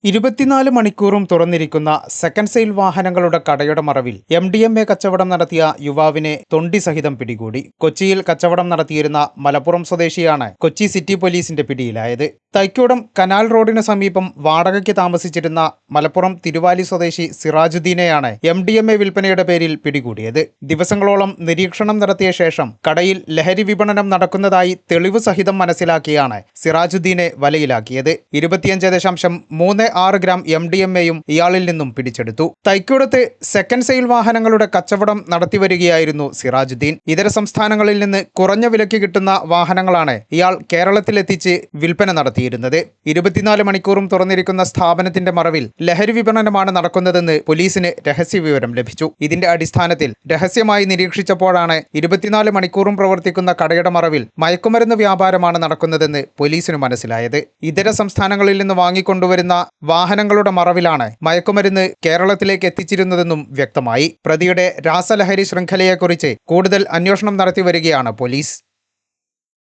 24 മണിക്കൂറും തുറന്നിരിക്കുന്ന second sale വാഹനങ്ങളുടെ കടയുടെ മറവിൽ MDMA കച്ചവടം നടത്തിയ യുവാവിനെ തൊണ്ടി സഹിതം പിടികൂടി. കൊച്ചിയിൽ കച്ചവടം നടത്തിയിരുന്ന മലപ്പുറം സ്വദേശിയാണ് കൊച്ചി സിറ്റി പോലീസിന്റെ പിടിയിലായത്. തൈക്കൂടം കനാൽ റോഡിന് സമീപം വാടകയ്ക്ക് താമസിച്ചിരുന്ന മലപ്പുറം തിരുവാലി സ്വദേശി സിറാജുദ്ദീനെയാണ് MDMA വിൽപ്പനയുടെ പേരിൽ പിടികൂടിയത്. ദിവസങ്ങളോളം നിരീക്ഷണം നടത്തിയ ശേഷം കടയിൽ ലഹരി വിപണനം നടക്കുന്നതായി തെളിവ് സഹിതം മനസ്സിലാക്കിയാണ് സിറാജുദ്ദീനെ വലയിലാക്കിയത്. 25.36 ഗ്രാം MDMAയും ഇയാളിൽ നിന്നും പിടിച്ചെടുത്തു. തൈക്കൂടത്ത് സെക്കൻഡ് സെയിൽ വാഹനങ്ങളുടെ കച്ചവടം നടത്തിവരികയായിരുന്നു സിറാജുദ്ദീൻ. ഇതര സംസ്ഥാനങ്ങളിൽ നിന്ന് കുറഞ്ഞ വിലയ്ക്ക് കിട്ടുന്ന വാഹനങ്ങളാണ് ഇയാൾ കേരളത്തിലെത്തിച്ച് വിൽപ്പന നടത്തിയിരുന്നത്. 24 മണിക്കൂറും തുറന്നിരിക്കുന്ന സ്ഥാപനത്തിന്റെ മറവിൽ ലഹരി വിപണനമാണ് നടക്കുന്നതെന്ന് പോലീസിന് രഹസ്യവിവരം ലഭിച്ചു. ഇതിന്റെ അടിസ്ഥാനത്തിൽ രഹസ്യമായി നിരീക്ഷിച്ചപ്പോഴാണ് 24 മണിക്കൂറും പ്രവർത്തിക്കുന്ന കടയുടെ മറവിൽ മയക്കുമരുന്ന് വ്യാപാരമാണ് നടക്കുന്നതെന്ന് പോലീസിന് മനസ്സിലായത്. ഇതര സംസ്ഥാനങ്ങളിൽ നിന്ന് വാങ്ങിക്കൊണ്ടുവരുന്ന വാഹനങ്ങളുടെ മറവിലാണ് മയക്കുമരുന്ന് കേരളത്തിലേക്ക് എത്തിച്ചിരുന്നതെന്നും വ്യക്തമായി. പ്രതിയുടെ രാസലഹരി ശൃംഖലയെക്കുറിച്ച് കൂടുതൽ അന്വേഷണം നടത്തി വരികയാണ് പോലീസ്.